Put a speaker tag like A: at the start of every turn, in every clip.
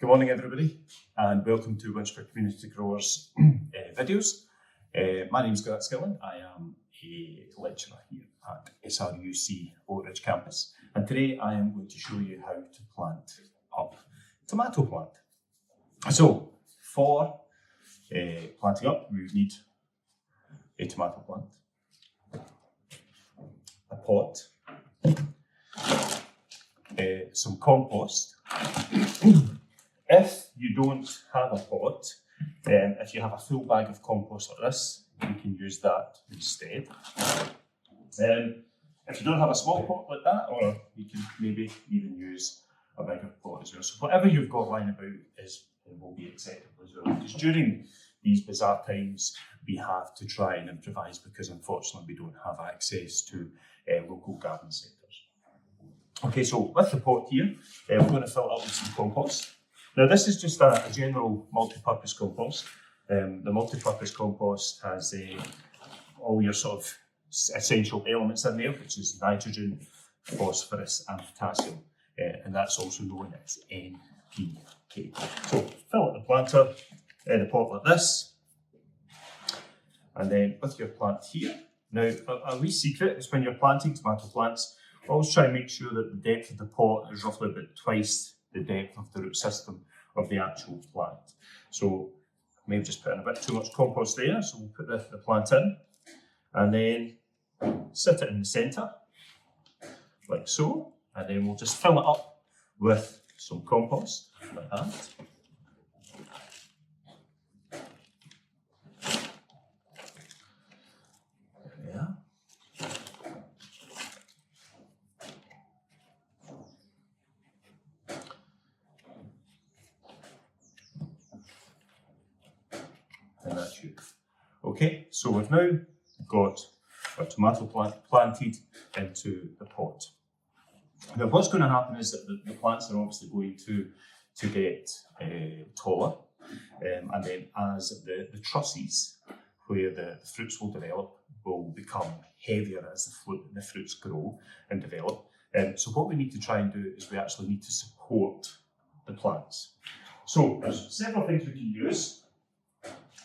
A: Good morning, everybody, and welcome to Winchford Community Growers videos. My name is Skillen. I am a lecturer here at SRUC Oatridge campus, and today I am going to show you how to plant up tomato plant. So, for planting up, we would need a tomato plant, a pot, some compost. If you don't have a pot, if you have a full bag of compost like this, you can use that instead. If you don't have a small pot like that, or you can maybe even use a bigger pot as well. So whatever you've got lying about will be acceptable as well. Because during these bizarre times, we have to try and improvise because unfortunately we don't have access to local garden centres. Okay, so with the pot here, we're going to fill it up with some compost. Now this is just a general multi-purpose compost. The multi-purpose compost has all your sort of essential elements in there, which is nitrogen, phosphorus and potassium, and that's also known as NPK. So fill up the planter, the pot like this, and then with your plant here. Now a wee secret is when you're planting tomato plants, always try and make sure that the depth of the pot is roughly about twice the depth of the root system of the actual plant. So maybe just put in a bit too much compost there, so we'll put the plant in and then sit it in the centre like so, and then we'll just fill it up with some compost like that. There. And that's you. Okay, so we've now got our tomato plant planted into the pot. Now what's going to happen is that the plants are obviously going to get taller, and then as the trusses where the fruits will develop will become heavier as the fruits grow and develop. So what we need to try and do is we actually need to support the plants. So there's several things we can use.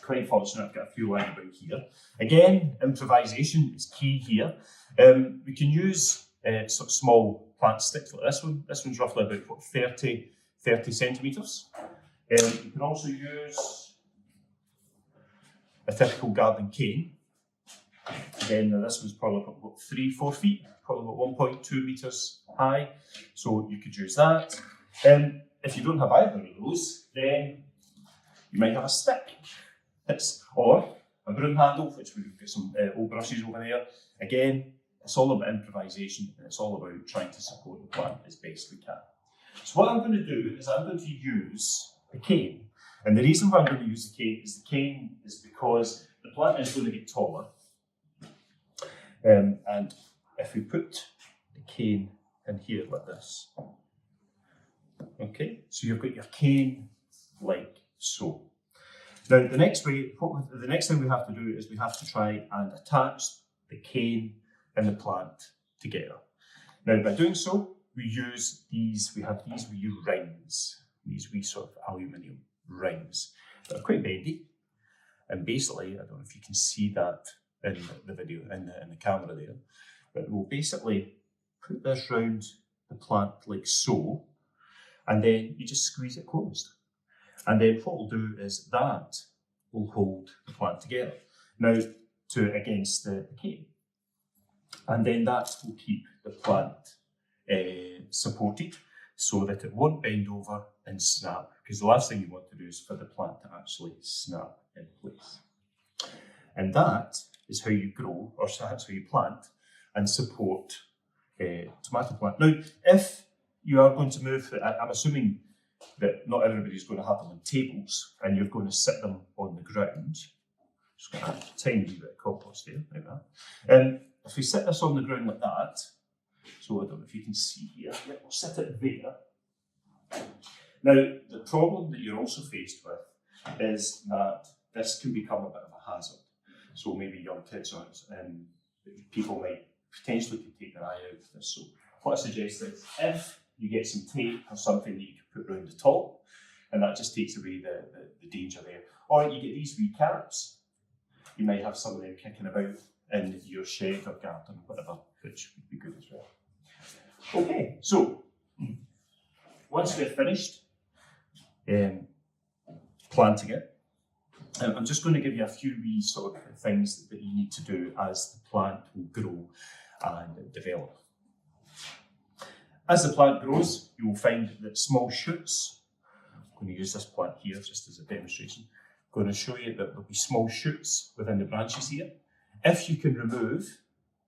A: Quite fortunate I've got a few lying about here. Again, improvisation is key here. We can use sort of small plant sticks like this one. This one's roughly about 30 centimetres. You can also use a typical garden cane. Again, this one's probably about 3-4 feet, probably about 1.2 metres high. So you could use that. If you don't have either of those, then you might have a stick. Or a broom handle, which we've got some old brushes over there. Again, it's all about improvisation and it's all about trying to support the plant as best we can. So what I'm going to do is I'm going to use the cane. And the reason why I'm going to use the cane is because the plant is going to get taller. And if we put the cane in here like this, okay, so you've got your cane like so. Now, the next thing we have to do is we have to try and attach the cane and the plant together. Now, by doing so, we use these wee rings, these wee sort of aluminium rings that are quite bendy. And basically, I don't know if you can see that in the video, in the camera there, but we'll basically put this round the plant like so, and then you just squeeze it closed. And then what we'll do is that will hold the plant together. Now, against the cane. And then that will keep the plant supported so that it won't bend over and snap, because the last thing you want to do is for the plant to actually snap in place. And that is how you grow, or that's how you plant and support tomato plant. Now, if you are going to move, I'm assuming that not everybody's going to have them on tables and you're going to sit them on the ground. Just going to add a tiny bit of compost there, like that. If we sit this on the ground like that, so I don't know if you can see here, we'll sit it there. Now, the problem that you're also faced with is that this can become a bit of a hazard. So maybe young kids or people might potentially take their eye out of this. So what I suggest is if you get some tape or something that you can put around the top, and that just takes away the danger there. Or you get these wee caps. You might have some of them kicking about in your shed or garden or whatever, which would be good as well. Okay, so once we're finished planting it, I'm just going to give you a few wee sort of things that you need to do as the plant will grow and develop. As the plant grows, you will find that small shoots, I'm going to use this plant here just as a demonstration, I'm going to show you that there will be small shoots within the branches here. If you can remove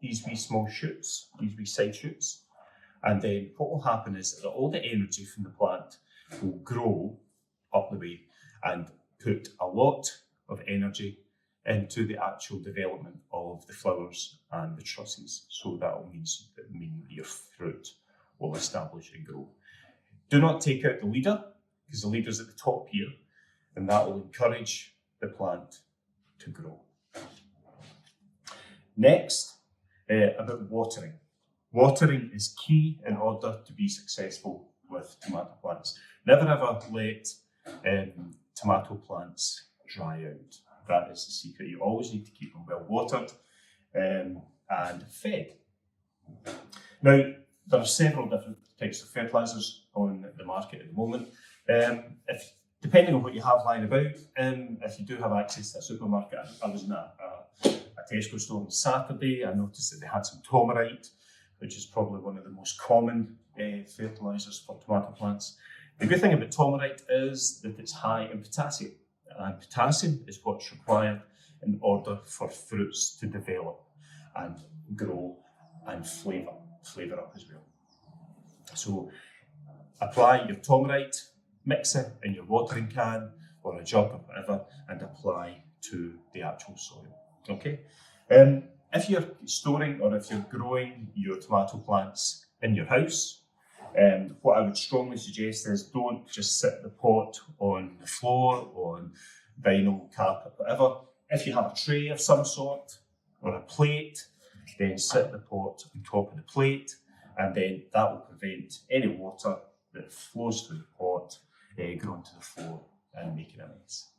A: these wee small shoots, these wee side shoots, and then what will happen is that all the energy from the plant will grow up the way and put a lot of energy into the actual development of the flowers and the trusses. So that will mean that your fruit will establish and grow. Do not take out the leader, because the leader is at the top here, and that will encourage the plant to grow. Next, about watering. Watering is key in order to be successful with tomato plants. Never ever let tomato plants dry out. That is the secret. You always need to keep them well watered and fed. Now, there are several different types of fertilisers on the market at the moment. Depending on what you have lying about, if you do have access to a supermarket, I was in a Tesco store on Saturday. I noticed that they had some Tomerite, which is probably one of the most common fertilisers for tomato plants. The good thing about Tomerite is that it's high in potassium, and potassium is what's required in order for fruits to develop and grow and flavour up as well. So apply your Tomerite, mix it in your watering can or a jug or whatever, and apply to the actual soil. Okay. If you're storing or if you're growing your tomato plants in your house, what I would strongly suggest is don't just sit the pot on the floor, on vinyl carpet, whatever. If you have a tray of some sort or a plate, then sit the pot on top of the plate, and then that will prevent any water that flows through the pot going to the floor and making a mess.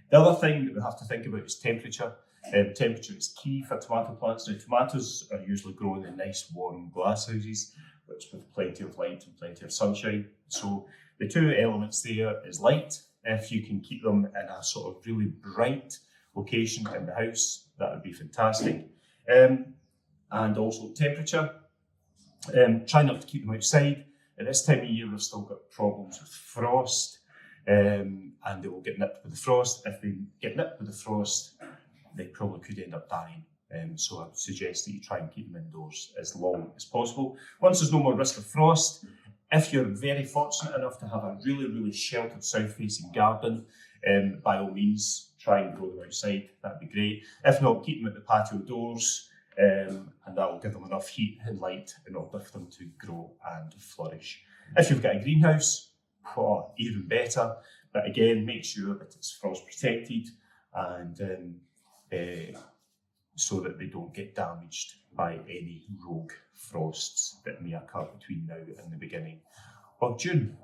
A: The other thing that we have to think about is temperature. Temperature is key for tomato plants. Now, tomatoes are usually grown in nice warm glasshouses, which with plenty of light and plenty of sunshine. So the two elements there is light. If you can keep them in a sort of really bright location in the house, that would be fantastic. And also temperature. Try not to keep them outside. At this time of year, we've still got problems with frost, and they will get nipped with the frost. If they get nipped with the frost, they probably could end up dying. So I would suggest that you try and keep them indoors as long as possible. Once there's no more risk of frost, if you're very fortunate enough to have a really, really sheltered south-facing garden, by all means, try and grow them outside. That'd be great. If not, keep them at the patio doors, and that will give them enough heat and light in order for them to grow and flourish. If you've got a greenhouse, even better. But again, make sure that it's frost protected and so that they don't get damaged by any rogue frosts that may occur between now and the beginning of June.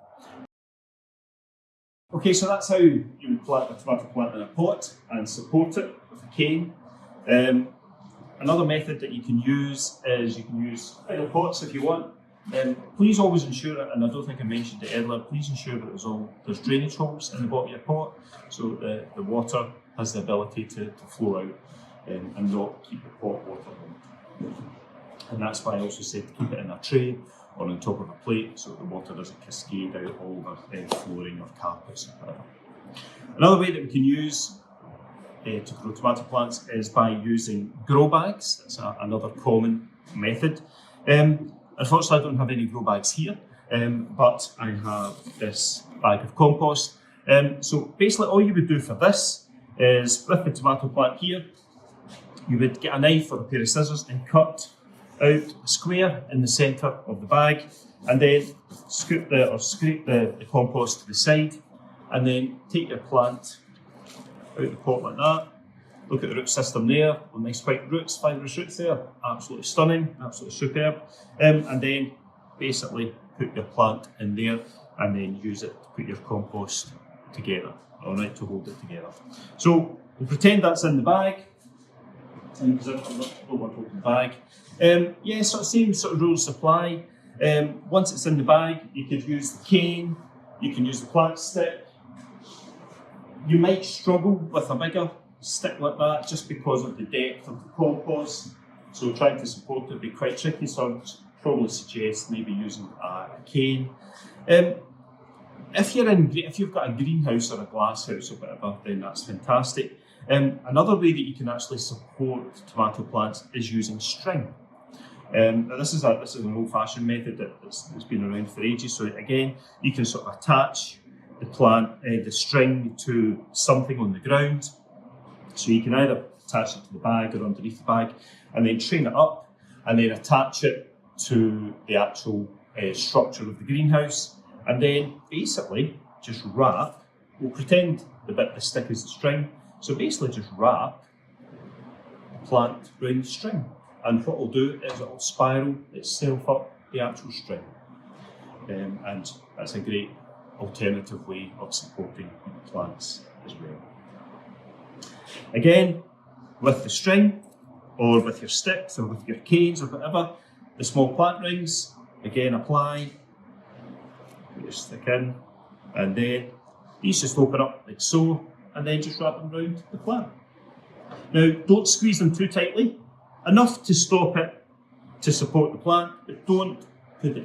A: Okay, so that's how you would plant a tomato plant in a pot and support it with a cane. Another method that you can use is you can use little pots if you want. Please always ensure, and I don't think I mentioned it earlier, please ensure that there's drainage holes in the bottom of your pot so that the water has the ability to flow out and not keep the pot waterlogged. And that's why I also said to keep it in a tray or on top of a plate so that the water doesn't cascade out all over flooring or carpets or whatever. Another way that we can use to grow tomato plants is by using grow bags. That's another common method. Unfortunately, I don't have any grow bags here, but I have this bag of compost. So basically all you would do for this is with the tomato plant here, you would get a knife or a pair of scissors and cut out a square in the centre of the bag, and then scrape the compost to the side, and then take your plant out the pot like that. Look at the root system there, with nice white roots, fibrous roots there, absolutely stunning, absolutely superb. And then basically put your plant in there and then use it to put your compost together, all right, to hold it together. So we'll pretend that's in the bag, because I don't want to open the bag. Yeah, sort of same sort of rules apply. Once it's in the bag, you could use the cane, you can use the plant stick. You might struggle with a bigger stick like that just because of the depth of the compost. So trying to support it would be quite tricky, so I'd probably suggest maybe using a cane. If you've got a greenhouse or a glass house or whatever, then that's fantastic. Another way that you can actually support tomato plants is using string. Now this is an old-fashioned method that's been around for ages. So again, you can sort of attach the string to something on the ground. So you can either attach it to the bag or underneath the bag, and then train it up, and then attach it to the actual structure of the greenhouse, and then basically just wrap. We'll pretend the stick is the string. So basically just wrap the plant around the string, and what it'll do is it'll spiral itself up the actual string, and that's a great alternative way of supporting plants as well. Again, with the string, or with your sticks, or with your canes, or whatever, the small plant rings, again apply, put your stick in, and then these just open up like so, and then just wrap them around the plant. Now, don't squeeze them too tightly, enough to stop it to support the plant, but don't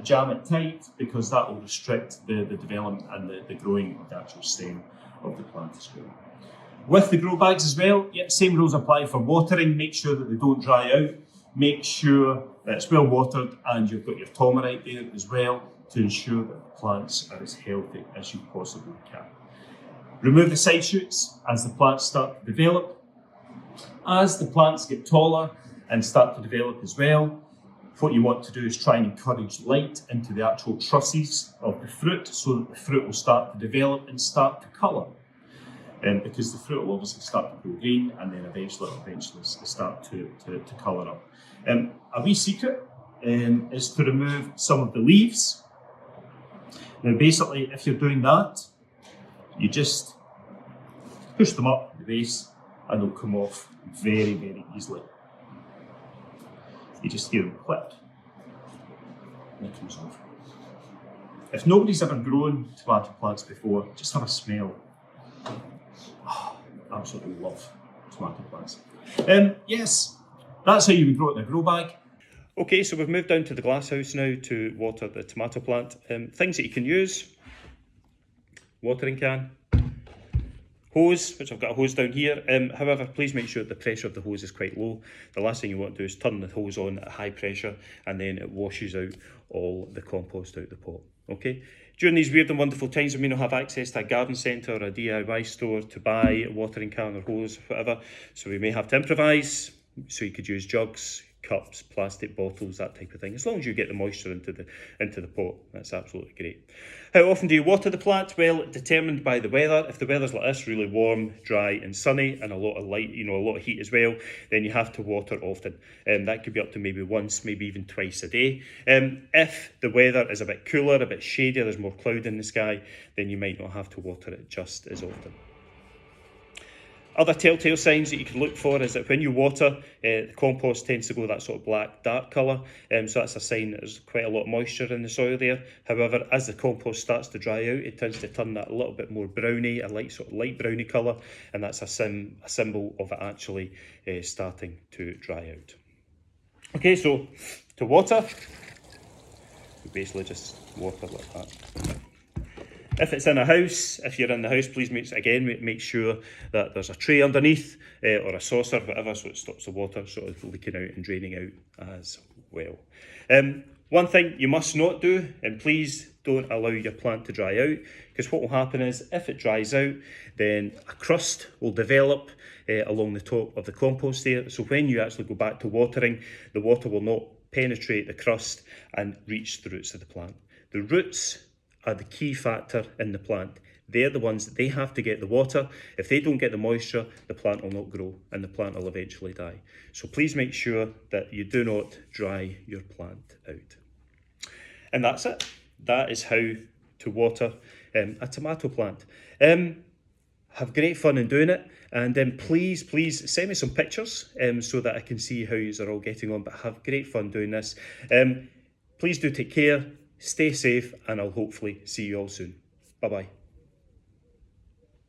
A: jam it tight, because that will restrict the development and the growing of the actual stem of the plant as well. With the grow bags as well, yeah, same rules apply for watering. Make sure that they don't dry out. Make sure that it's well watered, and you've got your Tomerite there as well to ensure that the plants are as healthy as you possibly can. Remove the side shoots as the plants start to develop. As the plants get taller and start to develop as well, what you want to do is try and encourage light into the actual trusses of the fruit, so that the fruit will start to develop and start to colour. Because the fruit will obviously start to grow green, and then eventually start to colour up. A wee secret is to remove some of the leaves. Now basically, if you're doing that, you just push them up the base, and they'll come off very, very easily. You just hear them clip, and it comes off. If nobody's ever grown tomato plants before, just have a smell. Oh, absolutely love tomato plants. Yes, that's how you would grow it in a grow bag. Okay, so we've moved down to the glass house now to water the tomato plant. Things that you can use: watering can, hose, which I've got a hose down here. However, please make sure the pressure of the hose is quite low. The last thing you want to do is turn the hose on at high pressure, and then it washes out all the compost out the pot. Okay. During these weird and wonderful times, we may not have access to a garden centre or a DIY store to buy a watering can or hose, whatever. So we may have to improvise. So you could use jugs, cups, plastic bottles, that type of thing. As long as you get the moisture into the pot, that's absolutely great. How often do you water the plant? Well, determined by the weather. If the weather's like this, really warm, dry and sunny, and a lot of light, a lot of heat as well, then you have to water often. That could be up to maybe once, maybe even twice a day. If the weather is a bit cooler, a bit shadier, there's more cloud in the sky, then you might not have to water it just as often. Other telltale signs that you can look for is that when you water, the compost tends to go that sort of black, dark colour. So that's a sign that there's quite a lot of moisture in the soil there. However, as the compost starts to dry out, it tends to turn that a little bit more browny, a light browny colour, and that's a symbol of it actually starting to dry out. Okay, so to water, we basically just water like that. If it's in a house, if you're in the house, please make sure that there's a tray underneath or a saucer, whatever, so it stops the water sort of leaking out and draining out as well. One thing you must not do, and please don't allow your plant to dry out, because what will happen is if it dries out, then a crust will develop along the top of the compost there. So when you actually go back to watering, the water will not penetrate the crust and reach the roots of the plant. The roots are the key factor in the plant. They're the ones that they have to get the water. If they don't get the moisture, the plant will not grow and the plant will eventually die. So please make sure that you do not dry your plant out. And that's it. That is how to water a tomato plant. Have great fun in doing it, and then please send me some pictures so that I can see how you are all getting on, but have great fun doing this. Please do take care, stay safe, and I'll hopefully see you all soon. Bye bye.